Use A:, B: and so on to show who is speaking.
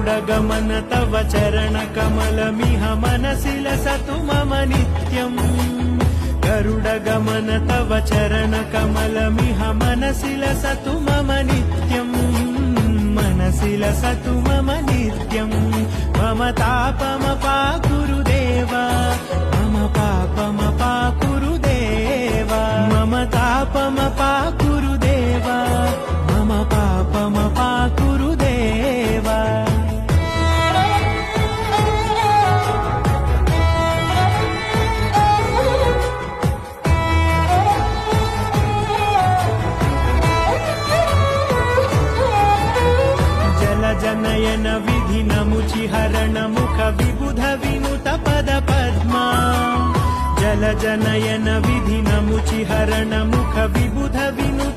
A: गरुडगमन तव चरणकमलमिह मनसि लसतु मम नित्यम् गरुडगमन तव चरणकमलमिह मनसि लसतु मम नित्यम् मनसि लसतु मम नित्यम् मम तापमपाकुरु देव मम पापमपाकुरु देव मम तापमपाकुरु देव मम पापमपाकुरु देव जनयन विधिनमुचिहरण मुख विबुध विनुत पद पद्मा जल जनयन विधिनमुचिहरण मुख विबुध विनुत